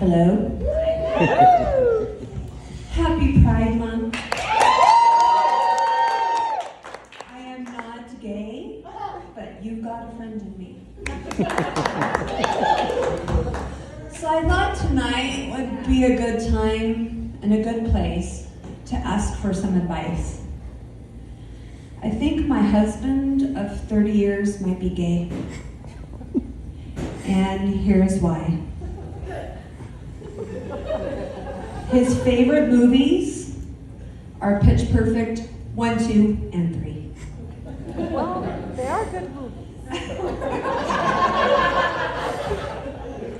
Hello? Happy Pride Month. I am not gay, but you've got a friend in me. So I thought tonight would be a good time and a good place to ask for some advice. I think my husband of 30 years might be gay. And here's why. His favorite movies are Pitch Perfect 1, 2, and 3. Well, they are good movies.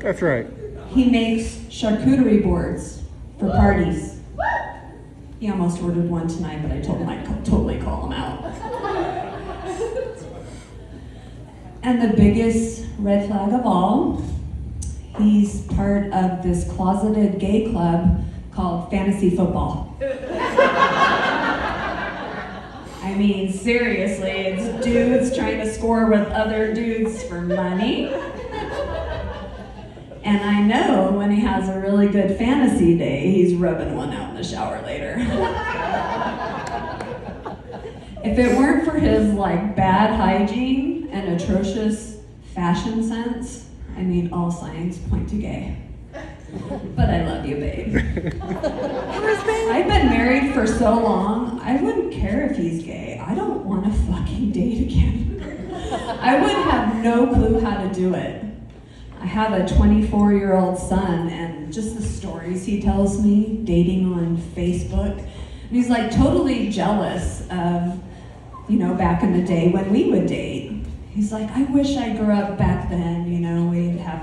That's right. He makes charcuterie boards for parties. He almost ordered one tonight, but I told him I'd totally call him out. And the biggest red flag of all, he's part of this closeted gay club called Fantasy Football. I mean, seriously, it's dudes trying to score with other dudes for money. And I know when he has a really good fantasy day, he's rubbing one out in the shower later. If it weren't for his bad hygiene and atrocious fashion sense, I mean, all signs point to gay. But I love you, babe. I've been married for so long, I wouldn't care if he's gay. I don't want to fucking date again. I would have no clue how to do it. I have a 24-year-old son, and just the stories he tells me, dating on Facebook, and he's totally jealous of, back in the day when we would date. He's like, I wish I grew up back then, we'd have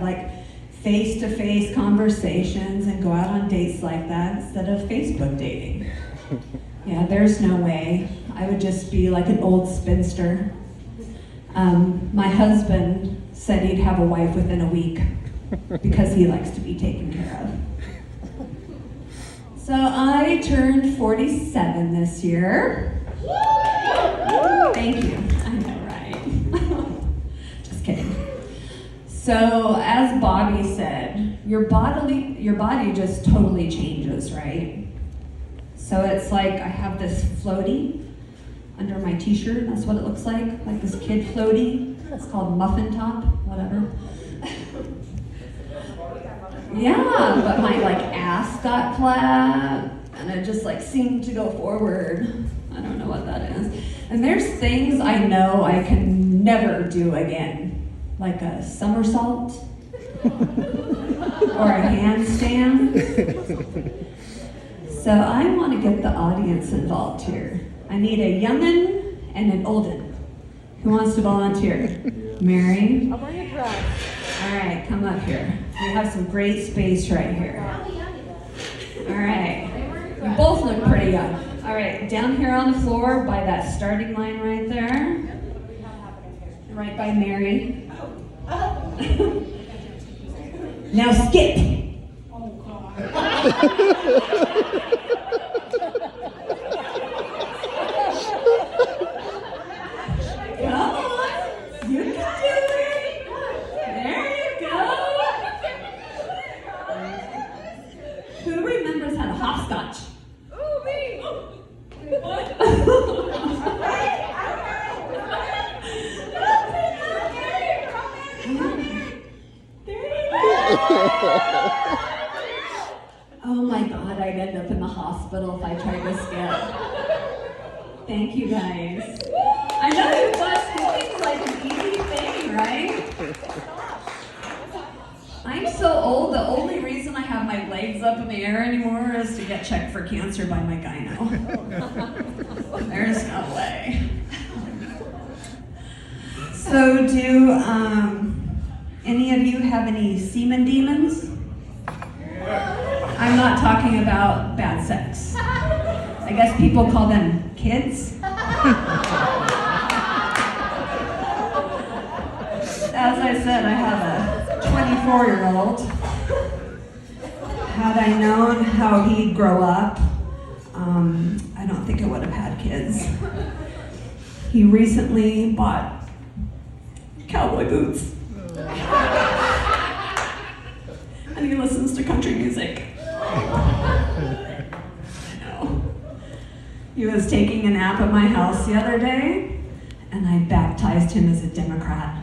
face-to-face conversations and go out on dates like that instead of Facebook dating. Yeah, there's no way. I would just be like an old spinster. My husband said he'd have a wife within a week because he likes to be taken care of. So I turned 47 this year. Thank you. I know, right? Just kidding. So as Bobby said, your body just totally changes, right? So it's I have this floaty under my t-shirt. That's what it looks like this kid floaty. It's called muffin top, whatever. Yeah, but my ass got flat, and it just seemed to go forward. I don't know what that is. And there's things I know I can never do again, like a somersault or a handstand. So I want to get the audience involved here. I need a young'un and an old'un. Who wants to volunteer? Mary? I'll bring a dress. All right, come up here. We have some great space right here. All right. You both look pretty young. All right, down here on the floor by that starting line right there. Right by Mary. Now skip. Oh, God. Oh my God, I'd end up in the hospital if I tried to skip. Thank you guys. I know you thought skipping's an easy thing, right? I'm so old, the only reason I have my legs up in the air anymore is to get checked for cancer by my gyno. There's no way. So do any of you have any semen demons? I'm not talking about bad sex. I guess people call them kids. As I said, I have a 24-year-old. Had I known how he'd grow up, I don't think I would have had kids. He recently bought cowboy boots. And he listens to country music. I know. He was taking a nap at my house the other day, and I baptized him as a Democrat.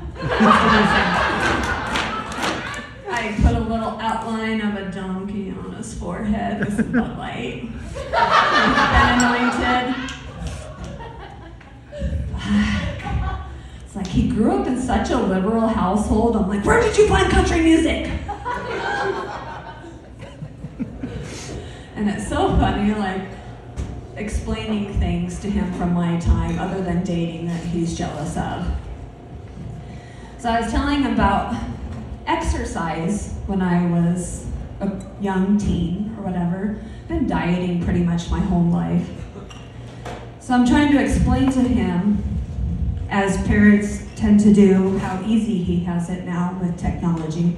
I put a little outline of a donkey on his forehead with some Bud Light. He's been anointed. It's like he grew up in such a liberal household. I'm like, where did you find country music? And it's so funny, like, explaining things to him from my time other than dating that he's jealous of. So I was telling him about exercise when I was a young teen or whatever. Been dieting pretty much my whole life. So I'm trying to explain to him, as parents tend to do, how easy he has it now with technology.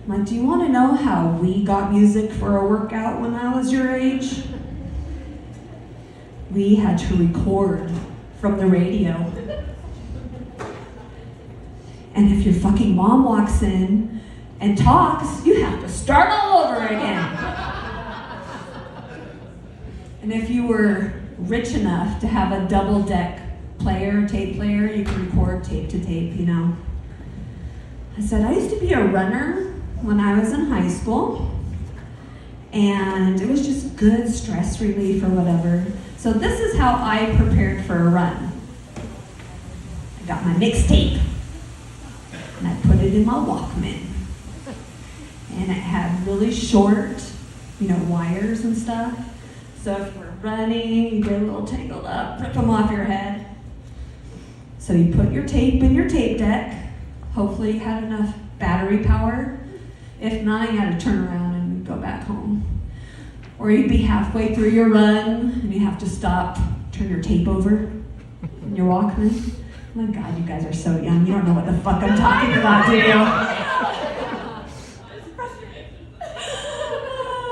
I'm like, do you want to know how we got music for a workout when I was your age? We had to record from the radio. And if your fucking mom walks in and talks, you have to start all over again. And if you were rich enough to have a double deck player, tape player, you can record tape to tape, you know. I said, I used to be a runner when I was in high school, and it was just good stress relief or whatever. So this is how I prepared for a run. I got my mixtape, and I put it in my Walkman. And it had really short, wires and stuff. So if you were running, you get a little tangled up, rip them off your head. So you put your tape in your tape deck. Hopefully you had enough battery power. If not, you had to turn around and go back home. Or you'd be halfway through your run and you have to stop, turn your tape over in your Walkman. Oh my God, you guys are so young. You don't know what the fuck I'm talking about, do you?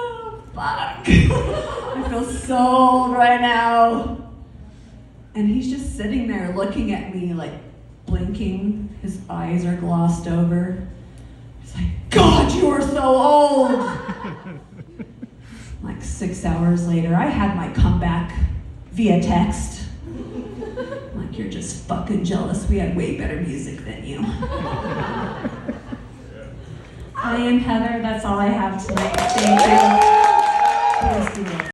Oh, fuck. I feel so old right now. And he's just sitting there looking at me like blinking. His eyes are glossed over. He's like, God, you are so old. Like 6 hours later, I had my comeback via text. Like, you're just fucking jealous. We had way better music than you. I am Heather. That's all I have tonight. Thank you. Please do it.